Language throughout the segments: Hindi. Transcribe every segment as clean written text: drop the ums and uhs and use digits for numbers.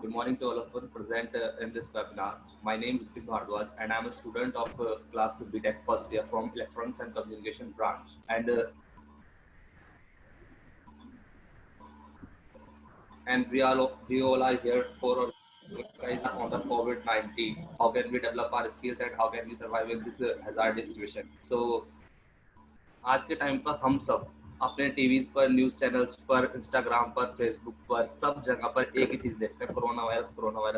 Good morning to all of us present in this webinar. My name is Ritik Bhardwaj and I am a student of class BTech first year from Electronics and Communication branch. And we all are here for organize on the COVID-19. How can we develop our skills and how can we survive in this hazardous situation? So आज के टाइम पर हम सब अपने टीवीज पर, न्यूज चैनल्स पर, इंस्टाग्राम पर, फेसबुक पर, सब जगह पर एक ही चीज देखते हैं, corona virus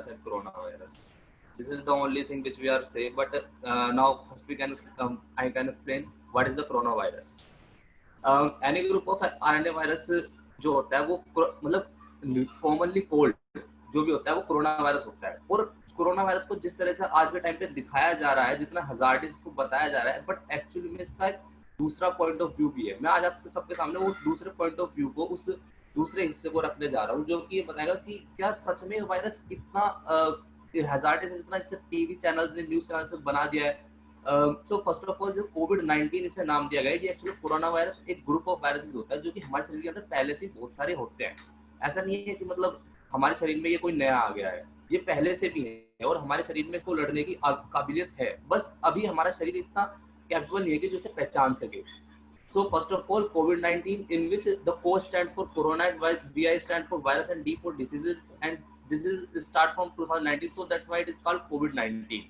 and corona virus. This is the only thing which we are saying, but now first I can explain what is the coronavirus. Any group of RNA virus जो होता है वो मतलब कॉमनली कोल्ड जो भी होता है वो कोरोना वायरस होता है. और कोरोना वायरस को जिस तरह से आज के टाइम पे दिखाया जा रहा है, जितना हजार्डिस को बताया जा रहा है, बट एक्चुअली में इसका एक दूसरा पॉइंट ऑफ व्यू भी है. मैं आज आपके सबके सामने वो दूसरे पॉइंट ऑफ व्यू को, उस दूसरे हिस्से को रखने जा रहा हूँ, जो कि ये बताएगा कि क्या सच में वायरस इतना हजार्डिस है जितना इसे टीवी चैनल ने, न्यूज चैनल से बना दिया है. सो फर्स्ट ऑफ ऑल जो कोविड-19 इसे नाम दिया गया है, ये एक्चुअली कोरोना वायरस एक ग्रुप ऑफ वायरसेस होता है जो कि हमारे शरीर के अंदर पहले से बहुत सारे होते हैं. ऐसा नहीं है कि मतलब हमारे शरीर में ये कोई नया आ गया है, ये पहले से भी है और हमारे शरीर में इसको लड़ने की काबिलियत है. बस अभी हमारा शरीर इतना कैपेबल नहीं है कि जो इसे पहचान सके. So first of all, COVID-19, in which the Co stands for Corona, VI stands for virus, and D for diseases, and diseases start from 2019, so that's why it is called COVID-19.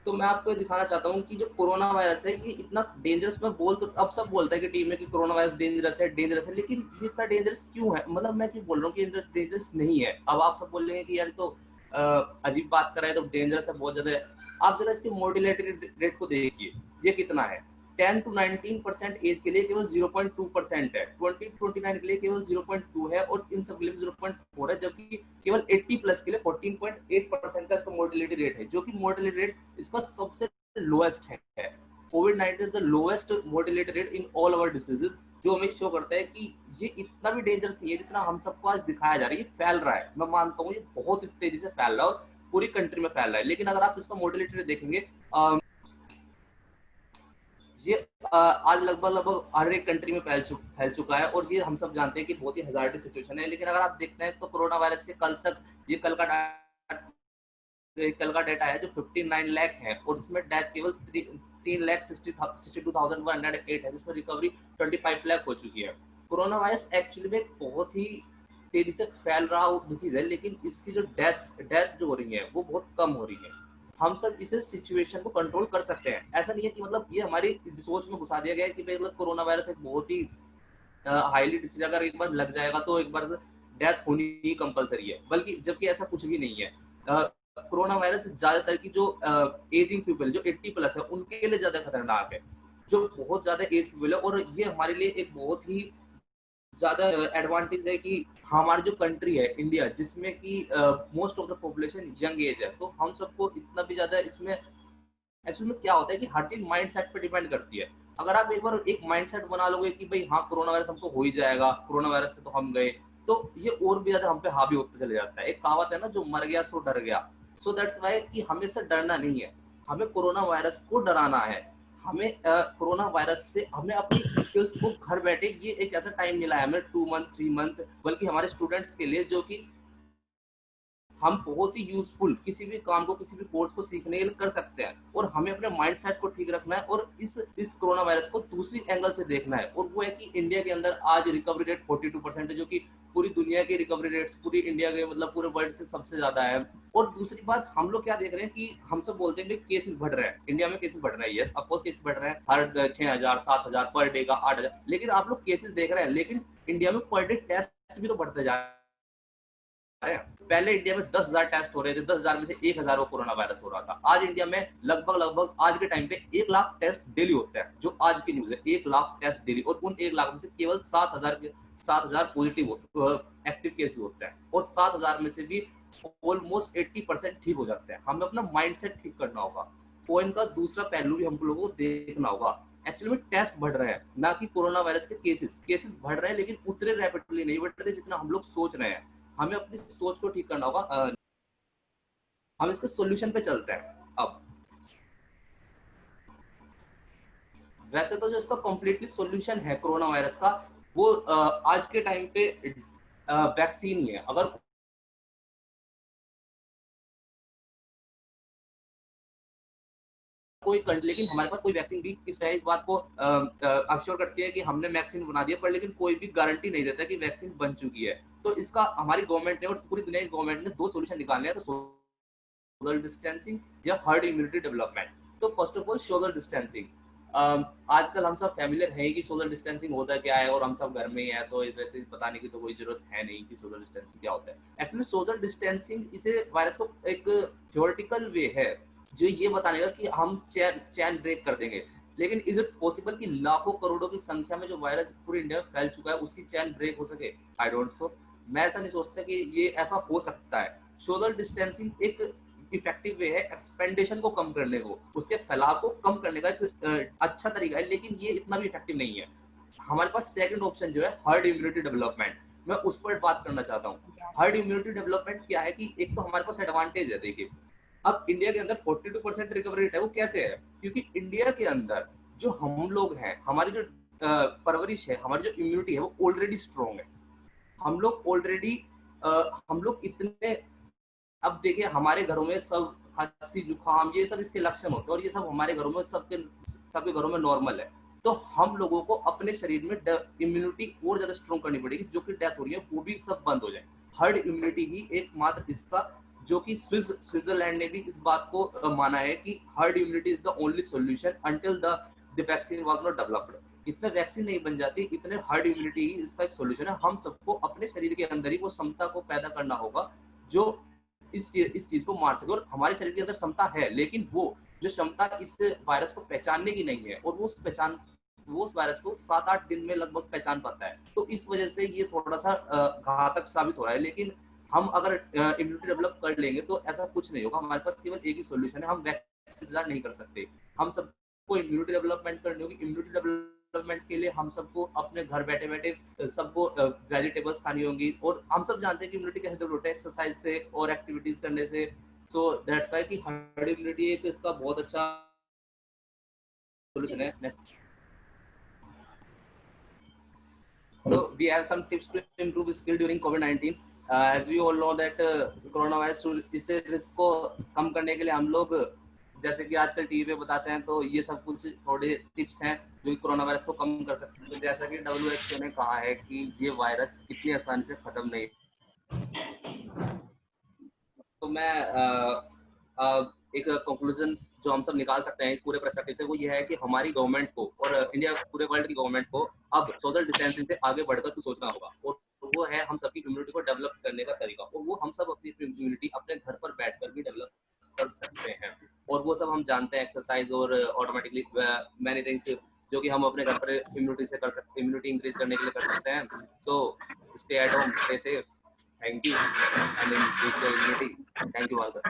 तो मैं आपको दिखाना चाहता हूँ कि जो कोरोना वायरस है ये इतना डेंजरस, मैं बोल तो अब सब बोलता है कि टीम में कि कोरोना वायरस डेंजरस है, लेकिन ये इतना डेंजरस क्यों है? मतलब मैं क्यों बोल रहा हूँ कि डेंजरस नहीं है. अब आप सब बोल रहे हैं कि यार तो अजीब बात कर रहा है, तो डेंजरस है, बहुत ज्यादा है. आप जरा इसके मोर्टिलिटी रेट को देखिए, ये कितना है. 10 to 19% एज के लिए केवल 0.2% है, 20-29 के लिए केवल 0.2 है और इन सब के लिए 0.4 है, जबकि केवल 80 प्लस के लिए 14.8% का इसका मोर्टिलिटी रेट है, जो कि मोर्टिलिटी रेट इसका सबसे लोएस्ट है. कोविड-19 is the lowest mortality rate in all over diseases, जो हमें शो करता है कि ये इतना भी डेंजरस नहीं है जितना हम सबको आज दिखाया जा रहा है. ये फैल रहा है, मैं मानता हूँ ये बहुत तेजी से फैल रहा है और पूरी कंट्री में फैल रहा है, लेकिन अगर आप इसका मोर्टिलिटी रेट देखेंगे, ये आज लगभग हर एक कंट्री में फैल चुका है और ये हम सब जानते हैं कि बहुत ही हजार्डिस सिचुएशन है. लेकिन अगर आप देखते हैं तो कोरोना वायरस के कल का डेटा है जो 59 लाख है और इसमें डेथ केवल 3,62,108 है, जिसमें रिकवरी 25 लाख हो चुकी है. कोरोना वायरस एक्चुअली में बहुत ही तेजी से फैल रहा डिसीज है, लेकिन इसकी जो डेथ जो हो रही है वो बहुत कम हो रही है. हम सब इसे सिचुएशन को कंट्रोल कर सकते हैं. ऐसा नहीं है कि मतलब ये हमारी सोच में घुसा दिया गया है कि मतलब कोरोना वायरस एक बहुत ही हाईली डिसीज, अगर एक बार लग जाएगा तो एक बार डेथ होनी ही कंपलसरी है, बल्कि जबकि ऐसा कुछ भी नहीं है. कोरोना वायरस ज्यादातर की जो एजिंग पीपल जो 80 प्लस है उनके लिए ज्यादा खतरनाक है, जो बहुत ज्यादा एज पीपल है. और ये हमारे लिए एक बहुत ही ज्यादा एडवांटेज है कि हमारी जो कंट्री है इंडिया, जिसमें कि most of the population young age है, तो हम सबको इतना भी ज्यादा इसमें एक्चुअली में क्या होता है कि हर चीज माइंडसेट पे डिपेंड करती है. अगर आप एक बार एक माइंडसेट बना लोगे कि भाई हाँ कोरोना वायरस हमको हो ही जाएगा, कोरोना वायरस से तो हम गए, तो ये और भी ज्यादा हम पे हावी होते चले जाता है. एक कहावत है ना, जो मर गया सो डर गया. सो दैट्स वाई कि हमें से डरना नहीं है, हमें कोरोना वायरस को डराना है. हमें कोरोना वायरस से हमें अपनी स्किल्स को घर बैठे, ये एक ऐसा टाइम मिला है हमें 2 मंथ 3 मंथ, बल्कि हमारे स्टूडेंट्स के लिए जो कि हम बहुत ही यूजफुल किसी भी काम को, किसी भी कोर्स को सीखने के लिए कर सकते हैं. और हमें अपने माइंडसेट को ठीक रखना है और इस कोरोना वायरस को दूसरी एंगल से देखना है, और वो है कि इंडिया के अंदर आज रिकवरी रेट 42% है, जो कि पूरी दुनिया के रिकवरी रेट, पूरी इंडिया के मतलब पूरे वर्ल्ड से सबसे ज्यादा है. और दूसरी बात, हम लोग क्या देख रहे हैं कि हम सब बोलते हैं कि केसेस बढ़ रहे हैं, इंडिया में केसेस बढ़ रहे हैं. यस, ऑफकोर्स केसेस बढ़ रहे हैं, हर 6,000 7,000 पर डे का 8,000, लेकिन आप लोग केसेस देख रहे हैं, लेकिन इंडिया में पर डे टेस्ट भी तो बढ़ते जा रहे हैं. पहले इंडिया में 10,000 टेस्ट हो रहे थे, 10,000 में से 1,000 को कोरोना वायरस हो रहा था. आज इंडिया में लगभग आज के टाइम पे 1 लाख टेस्ट डेली होते हैं, जो आज की न्यूज है, 1 लाख टेस्ट डेली. और उन 1 लाख में से केवल 7,000 पॉजिटिव एक्टिव केसेस होते हैं, और 7,000 में से भी ऑलमोस्ट 80% ठीक हो जाते हैं. हमें अपना माइंडसेट ठीक करना होगा. कोइन का दूसरा पहलू भी हम लोगों को देखना होगा. एक्चुअली में टेस्ट बढ़ रहे हैं, ना कि कोरोना वायरस के केसेस बढ़ रहे हैं, लेकिन उतने रैपिडली नहीं बढ़ रहे जितना हम लोग सोच रहे हैं. हमें अपनी सोच को ठीक करना होगा. हम इसके सॉल्यूशन पे चलते हैं. अब वैसे तो जो इसका कंप्लीटली सॉल्यूशन है कोरोना वायरस का, वो आज के टाइम पे वैक्सीन ही है. अगर कोई लेकिन हमारे पास कोई वैक्सीन भी इस बात को अश्योर करती है कि हमने वैक्सीन बना दिया, पर लेकिन कोई भी गारंटी नहीं देता कि वैक्सीन बन चुकी है। तो इसका हमारी गवर्नमेंट ने और पूरी दुनिया की गवर्नमेंट ने 2 सॉल्यूशन निकालने हैं, तो सोशल डिस्टेंसिंग या हर्ड इम्यूनिटी डेवलपमेंट। तो first of all social distancing. आजकल हम सब फैमिलियर हैं कि सोशल डिस्टेंसिंग होता क्या है, और हम सब घर में ही हैं, तो इस वजह से बताने की तो कोई जरूरत है नहीं कि सोशल डिस्टेंसिंग क्या होता है। एक्चुअली सोशल डिस्टेंसिंग इसे वायरस को एक थ्योरेटिकल वे है जो ये बताने का कि हम चैन ब्रेक कर देंगे, लेकिन इज इट पॉसिबल कि लाखों करोड़ों की संख्या में जो वायरस पूरी इंडिया में फैल चुका है उसकी चैन ब्रेक हो सके? I don't so. मैं ऐसा नहीं सोचता कि ये ऐसा हो सकता है। सोशल डिस्टेंसिंग एक इफेक्टिव वे है एक्सपेंडेशन को कम करने को, उसके फैलाव को कम करने का एक अच्छा तरीका है, लेकिन ये इतना भी इफेक्टिव नहीं है। हमारे पास सेकंड ऑप्शन जो है हर्ड इम्यूनिटी डेवलपमेंट, मैं उस पर बात करना चाहता हूँ। हर्ड इम्यूनिटी डेवलपमेंट क्या है कि एक तो हमारे पास एडवांटेज है। देखिए, अब इंडिया के अंदर 42% रिकवरी रेट है। वो कैसे है? क्योंकि इंडिया के अंदर जो हम लोग हैं, हमारी जो परवरिश है, हमारी जो इम्यूनिटी है वो ऑलरेडी स्ट्रॉन्ग है। हम लोग ऑलरेडी हम लोग इतने, अब देखिए हमारे घरों में सब खांसी जुकाम ये सब इसके लक्षण होते हैं, और ये सब हमारे घरों में सबके घरों में नॉर्मल है। तो हम लोगों को अपने शरीर में इम्यूनिटी और ज्यादा स्ट्रॉन्ग करनी पड़ेगी, जो कि डेथ हो रही है वो भी सब बंद हो जाए। हर्ड इम्यूनिटी ही एकमात्र इसका, जो कि स्विट्जरलैंड ने भी इस बात को माना है कि herd immunity is the only solution until the vaccine was not developed. इतने वैक्सीन नहीं बन जाती, इतने हर्ड इम्यूनिटी ही इसका एक सॉल्यूशन है। हम सबको अपने शरीर के अंदर ही वो क्षमता को पैदा करना होगा जो इस चीज को मार सके। और हमारे शरीर के अंदर क्षमता है, लेकिन वो जो क्षमता इस वायरस को पहचानने की नहीं है, और वो उस वायरस को 7-8 दिन में लगभग पहचान पाता है। तो इस वजह से ये थोड़ा सा घातक साबित हो रहा है। लेकिन हम अगर इम्यूनिटी डेवलप कर लेंगे तो ऐसा कुछ नहीं होगा। हमारे पास केवल एक ही सोल्यूशन है, हम वैक्सीन नहीं कर सकते। हम सबको इम्यूनिटी डेवलपमेंट करनी होगी। इम्यूनिटी डेवलपमेंट के लिए हम सबको अपने घर बैठे बैठे सबको वेजिटेबल्स खानी होंगी, और हम सब जानते हैं कि इम्यूनिटी कैसे डेवलप होता है, एक्सरसाइज से और एक्टिविटीज करने से। सो दैट्स व्हाई कि हर्ड इम्यूनिटी एक इसका बहुत अच्छा solution है। Next. So we have some tips to improve skill during COVID-19. As we all know that coronavirus इसे रिस्क को कम करने के लिए हम लोग जैसे कि आजकल टीवी पे बताते हैं, तो ये सब कुछ थोड़े टिप्स हैं जो कोरोना वायरस को कम कर सकते हैं। तो जैसा कि WHO ने कहा है कि ये वायरस इतनी आसानी से खत्म नहीं। तो मैं एक कंक्लूजन जो हम सब निकाल सकते हैं इस पूरे पर्सपेक्टिव से, वो ये है कि हमारी गवर्नमेंट्स को और इंडिया पूरे वर्ल्ड की गवर्नमेंट्स को अब सोशल डिस्टेंसिंग से आगे बढ़कर कुछ सोचना होगा, और वो है हम सबकी इम्यूनिटी को डेवलप करने का तरीका। और वो हम सब अपनी इम्यूनिटी अपने घर पर बैठकर भी डेवलप कर सकते हैं, और वो सब हम जानते हैं एक्सरसाइज और ऑटोमेटिकली मैनी थिंग्स जो कि हम अपने घर पर इम्यूनिटी से कर सकते, इम्यूनिटी इंक्रीज करने के लिए कर सकते हैं। So stay at home, stay safe, thank you, and increase your immunity. Thank you, sir.